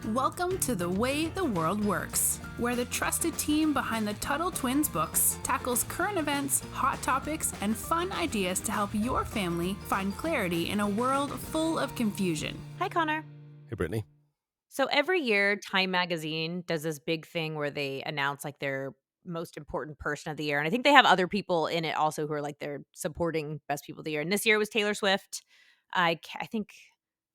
Welcome to The Way the World Works, where the trusted team behind the Tuttle Twins books tackles current events, hot topics, and fun ideas to help your family find clarity in a world full of confusion. Hi, Connor. Hey, Brittany. So every year, Time Magazine does this big thing where they announce like their most important person of the year. And I think they have other people in it also who are like their supporting best people of the year. And this year was Taylor Swift. I think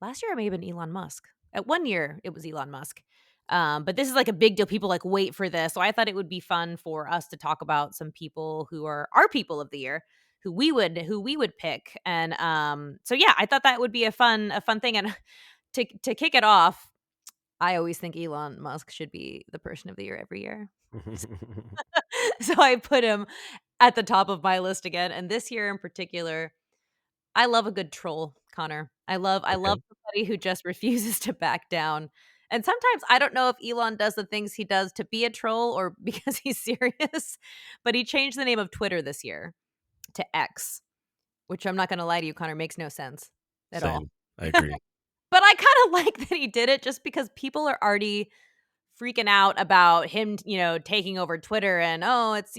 last year it may have been Elon Musk. At one year, it was Elon Musk. But this is like a big deal. People like wait for this. So I thought it would be fun for us to talk about some people who are our people of the year, who we would pick. And so yeah, I thought that would be a fun thing. And to kick it off, I always think Elon Musk should be the person of the year every year. So I put him at the top of my list again, and this year in particular, I love a good troll, Connor. I love Okay. somebody who just refuses to back down. And sometimes I don't know if Elon does the things he does to be a troll or because he's serious, but he changed the name of Twitter this year to X, which I'm not gonna lie to you, Connor, makes no sense at all. Same. I agree. But I kinda like that he did it just because people are already freaking out about him, taking over Twitter and, "Oh, it's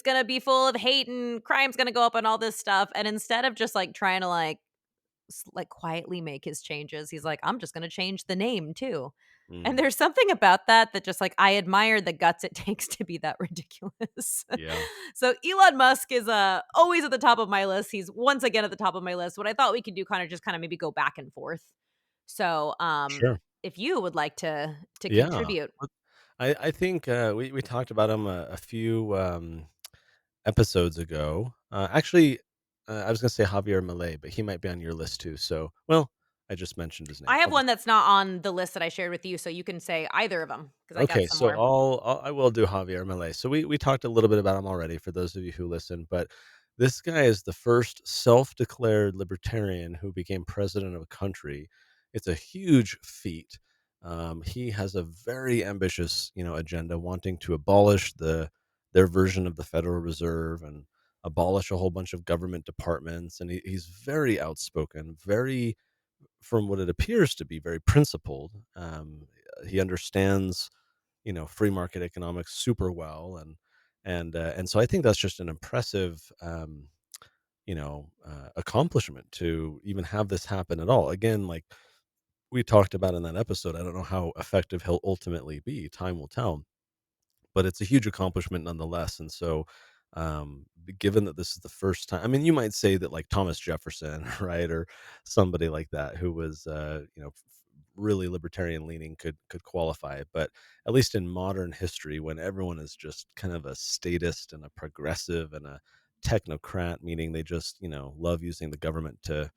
gonna be full of hate and crime's gonna go up and all this stuff." And instead of just, like, trying to, quietly make his changes, he's like, "I'm just gonna change the name too." And Mm, there's something about that just, like, I admire the guts it takes to be that ridiculous. yeah. So Elon Musk is, always at the top of my list. He's once again at the top of my list. What I thought we could do kinda maybe go back and forth. So, Sure. if you would like to Yeah. contribute. But I think we talked about him a few episodes ago. Actually, I was going to say Javier Milei, but he might be on your list too. So, well, I just mentioned his name. I have I'll just one that's not on the list that I shared with you, so you can say either of them because I got okay. some So more. I will do Javier Milei. So we talked a little bit about him already for those of you who listen, but this guy is the first self-declared libertarian who became president of a country. It's a huge feat. He has a very ambitious, agenda, wanting to abolish their version of the Federal Reserve and abolish a whole bunch of government departments. And he's very outspoken, very, from what it appears to be, very principled. He understands, free market economics super well, and so I think that's just an impressive accomplishment to even have this happen at all. Again, like we talked about in that episode, I don't know how effective he'll ultimately be. Time will tell, but it's a huge accomplishment nonetheless. And so, given that this is the first time, I mean, you might say that like Thomas Jefferson, right, or somebody like that who was, really libertarian leaning could qualify. But at least in modern history, when everyone is just kind of a statist and a progressive and a technocrat, meaning they just love using the government to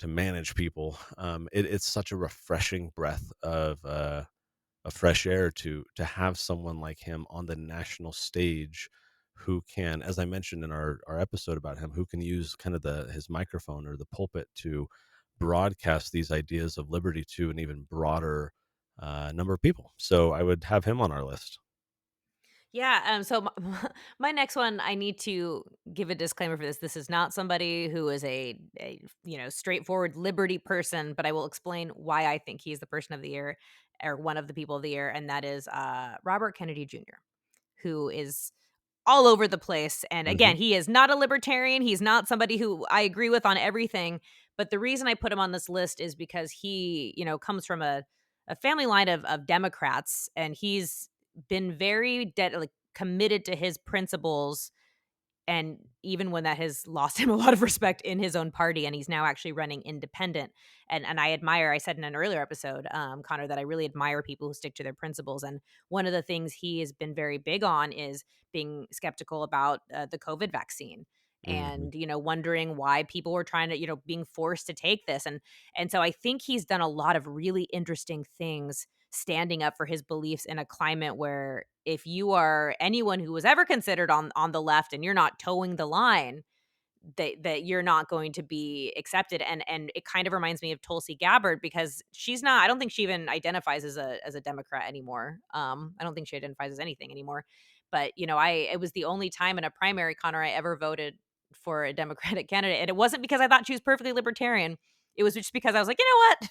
manage people, it's such a refreshing breath of fresh air to have someone like him on the national stage who can, as I mentioned in our episode about him, who can use kind of the his microphone or the pulpit to broadcast these ideas of liberty to an even broader number of people. So I would have him on our list. Yeah, so my next one, I need to give a disclaimer for this. This is not somebody who is a straightforward liberty person, but I will explain why I think he's the person of the year or one of the people of the year, and that is Robert Kennedy Jr., who is all over the place. And Hmm. again, he is not a libertarian. He's not somebody who I agree with on everything. But the reason I put him on this list is because he, comes from a family line of Democrats, and he's been very committed to his principles, and even when that has lost him a lot of respect in his own party, and he's now actually running independent. And I said in an earlier episode, Connor, that I really admire people who stick to their principles. And one of the things he has been very big on is being skeptical about the COVID vaccine, Hmm. and wondering why people were trying to, being forced to take this. And so I think he's done a lot of really interesting things standing up for his beliefs in a climate where if you are anyone who was ever considered on the left and you're not towing the line, that you're not going to be accepted. And it kind of reminds me of Tulsi Gabbard, because she's not, I don't think she even identifies as a Democrat anymore. I don't think she identifies as anything anymore. But it was the only time in a primary, Connor, I ever voted for a Democratic candidate. And it wasn't because I thought she was perfectly libertarian. It was just because I was like, you know what?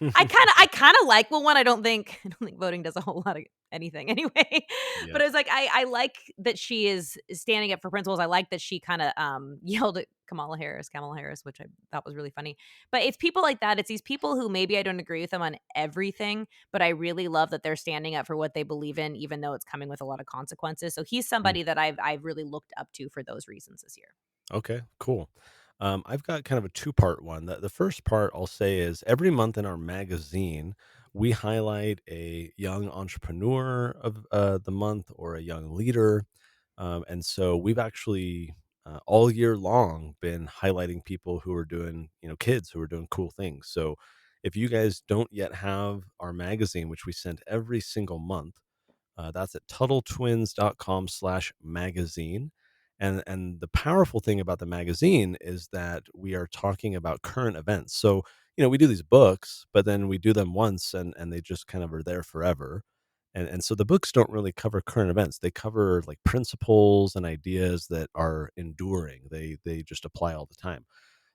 I kinda like Will 1. I don't think voting does a whole lot of anything anyway. But Yep. I was like, I like that she is standing up for principles. I like that she kinda, yelled at Kamala Harris, which I thought was really funny. But it's people like that. It's these people who maybe I don't agree with them on everything, but I really love that they're standing up for what they believe in, even though it's coming with a lot of consequences. So he's Mm. somebody that I've really looked up to for those reasons this year. Okay, cool. I've got kind of a two-part one. The first part I'll say is every month in our magazine, we highlight a young entrepreneur of the month or a young leader. And so we've actually all year long been highlighting people who are doing, kids who are doing cool things. So if you guys don't yet have our magazine, which we send every single month, that's at TuttleTwins.com/magazine. And the powerful thing about the magazine is that we are talking about current events. So, we do these books, but then we do them once and they just kind of are there forever. And so the books don't really cover current events. They cover like principles and ideas that are enduring. They just apply all the time.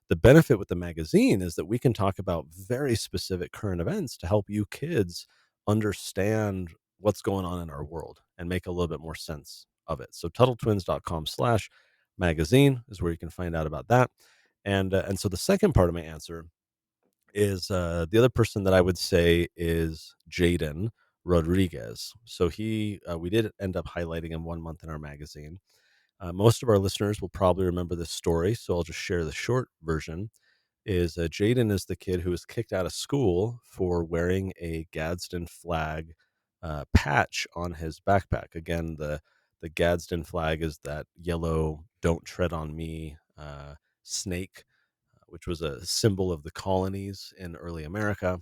The benefit with the magazine is that we can talk about very specific current events to help you kids understand what's going on in our world and make a little bit more sense of it. So TuttleTwins.com/magazine is where you can find out about that. And so the second part of my answer is the other person that I would say is Jaden Rodriguez. So we did end up highlighting him one month in our magazine. Most of our listeners will probably remember this story, so I'll just share the short version. Is Jaden is the kid who was kicked out of school for wearing a Gadsden flag patch on his backpack. Again, the Gadsden flag is that yellow "Don't tread on me" snake, which was a symbol of the colonies in early America.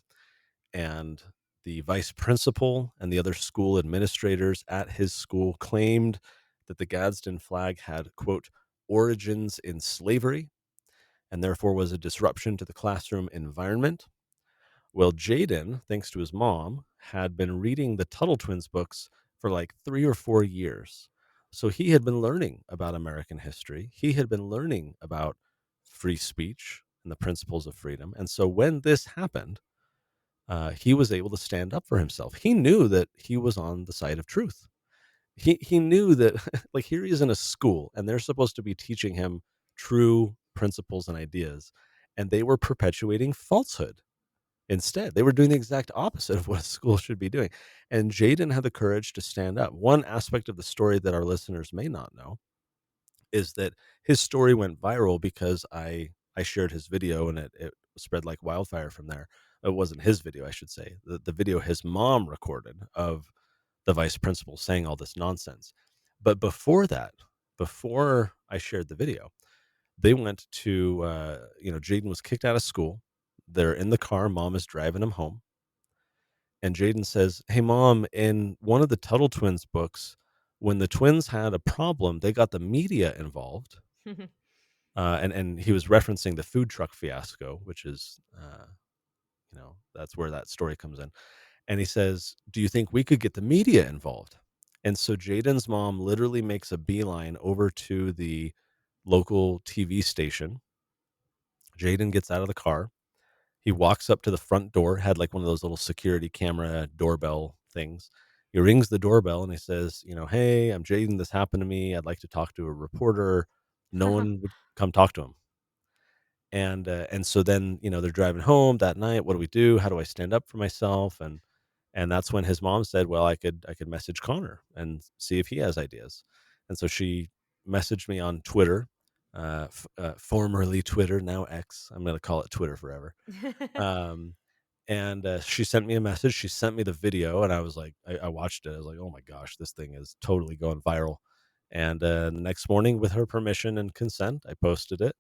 And the vice principal and the other school administrators at his school claimed that the Gadsden flag had, quote, origins in slavery and therefore was a disruption to the classroom environment. Well, Jaden, thanks to his mom, had been reading the Tuttle twins books for like 3 or 4 years. So he had been learning about American history. He had been learning about free speech and the principles of freedom. And so when this happened, he was able to stand up for himself. He knew that he was on the side of truth. He knew that like here he is in a school and they're supposed to be teaching him true principles and ideas, and they were perpetuating falsehood. Instead, they were doing the exact opposite of what a school should be doing. And Jaden had the courage to stand up. One aspect of the story that our listeners may not know is that his story went viral because I shared his video and it spread like wildfire from there. It wasn't his video, I should say. The video his mom recorded of the vice principal saying all this nonsense. But before that, before I shared the video, they went to Jaden was kicked out of school. They're in the car, mom is driving him home. And Jaden says, "Hey mom, in one of the Tuttle twins books, when the twins had a problem, they got the media involved." And he was referencing the food truck fiasco, which is that's where that story comes in. And he says, "Do you think we could get the media involved?" And so Jaden's mom literally makes a beeline over to the local TV station. Jaden gets out of the car. He walks up to the front door, had like one of those little security camera doorbell things. He rings the doorbell and he says, "Hey, I'm Jaden. This happened to me. I'd like to talk to a reporter." No one would come talk to him. And so then, they're driving home that night. What do we do? How do I stand up for myself? And that's when his mom said, "Well, I could message Connor and see if he has ideas." And so she messaged me on Twitter, formerly Twitter, now X. I'm going to call it Twitter forever. Um, and she sent me a message. She sent me the video, and I was like, I watched it. I was like, "Oh my gosh, this thing is totally going viral." And the next morning, with her permission and consent, I posted it,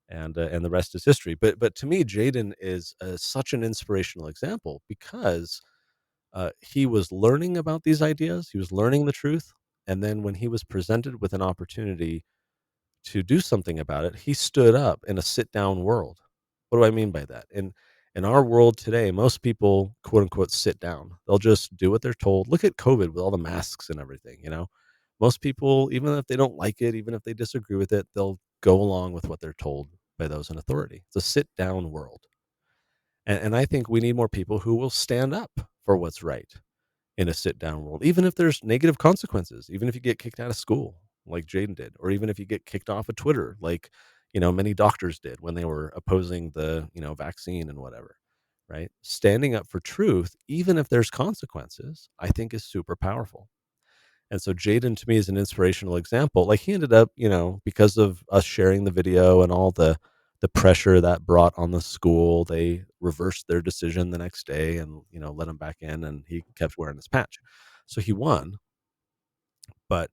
and the rest is history. But to me, Jaden is such an inspirational example because he was learning about these ideas, he was learning the truth, and then when he was presented with an opportunity to do something about it, he stood up in a sit down world. What do I mean by that? In our world today, most people quote unquote sit down. They'll just do what they're told. Look at COVID with all the masks and everything. Most people, even if they don't like it, even if they disagree with it, they'll go along with what they're told by those in authority. It's a sit down world. And I think we need more people who will stand up for what's right in a sit down world, even if there's negative consequences, even if you get kicked out of school like Jaden did, or even if you get kicked off of Twitter like, many doctors did when they were opposing the, vaccine and whatever, right? Standing up for truth, even if there's consequences, I think is super powerful. And so Jaden to me is an inspirational example. Like he ended up, because of us sharing the video and all the pressure that brought on the school, they reversed their decision the next day and, let him back in and he kept wearing his patch. So he won, but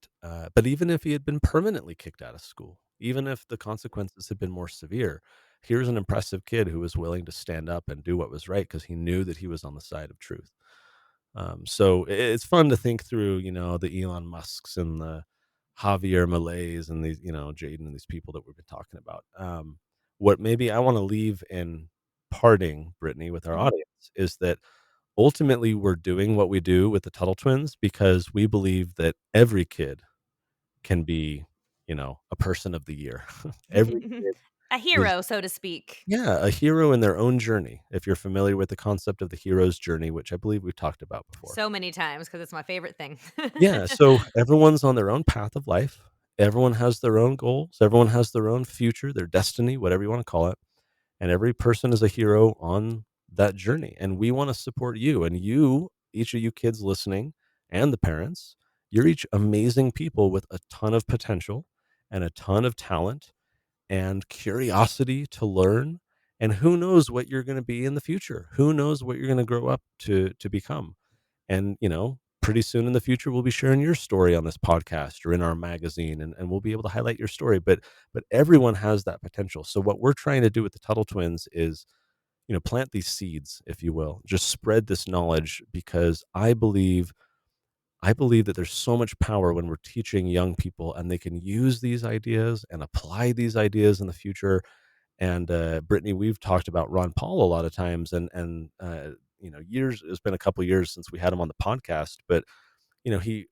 even if he had been permanently kicked out of school, even if the consequences had been more severe, here's an impressive kid who was willing to stand up and do what was right because he knew that he was on the side of truth. So it's fun to think through, the Elon Musks and the Javier Malays and these, Jaden and these people that we've been talking about. What maybe I want to leave in parting, Brittany, with our Mhm. audience is that ultimately we're doing what we do with the Tuttle twins because we believe that every kid can be, a person of the year. Every kid A is, hero, so to speak. yeah, a hero in their own journey. If you're familiar with the concept of the hero's journey, which I believe we've talked about before. So many times because it's my favorite thing. Yeah, so everyone's on their own path of life. Everyone has their own goals. Everyone has their own future, their destiny, whatever you want to call it. And every person is a hero on that journey. And we want to support you. And you, each of you kids listening and the parents, you're each amazing people with a ton of potential and a ton of talent and curiosity to learn. And who knows what you're going to be in the future? Who knows what you're going to grow up to become? And, pretty soon in the future, we'll be sharing your story on this podcast or in our magazine, and we'll be able to highlight your story. But everyone has that potential. So what we're trying to do with the Tuttle twins is, plant these seeds, if you will, just spread this knowledge because I believe that there's so much power when we're teaching young people and they can use these ideas and apply these ideas in the future. And Brittany, we've talked about Ron Paul a lot of times, and years. It's been a couple years since we had him on the podcast, but he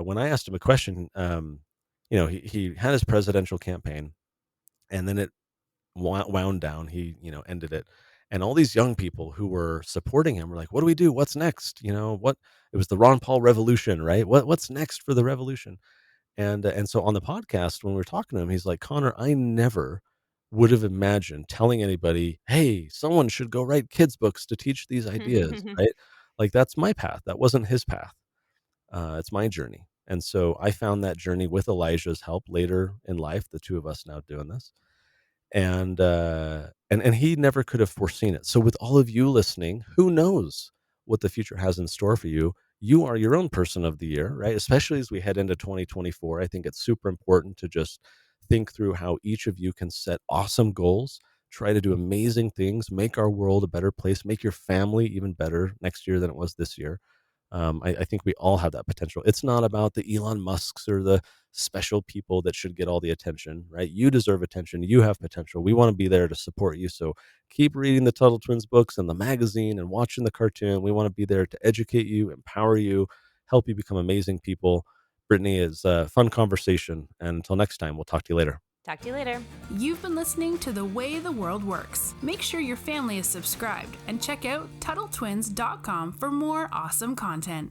when I asked him a question, he had his presidential campaign, and then it wound down. He ended it, and all these young people who were supporting him were like, "What do we do? What's next?" What it was the Ron Paul revolution, right? What's next for the revolution? And so on the podcast, when we were talking to him, he's like, "Connor, I never would have imagined telling anybody, hey, someone should go write kids' books to teach these ideas, right? Like that's my path. That wasn't his path. It's my journey." And so I found that journey with Elijah's help later in life, the two of us now doing this and he never could have foreseen it. So with all of you listening, who knows what the future has in store for you? You are your own person of the year, right? Especially as we head into 2024. I think it's super important to just think through how each of you can set awesome goals, try to do amazing things, make our world a better place, make your family even better next year than it was this year. I think we all have that potential. It's not about the Elon Musks or the special people that should get all the attention, right? You deserve attention. You have potential. We want to be there to support you. So keep reading the Tuttle Twins books and the magazine and watching the cartoon. We want to be there to educate you, empower you, help you become amazing people. Brittany, is a fun conversation. And until next time, we'll talk to you later. Talk to you later. You've been listening to The Way the World Works. Make sure your family is subscribed and check out TuttleTwins.com for more awesome content.